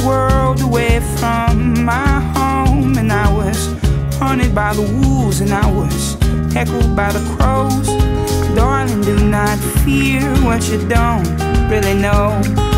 world away from my home, and I was hunted by the wolves, and I was heckled by the crows. Darling, do not fear what you don't really know.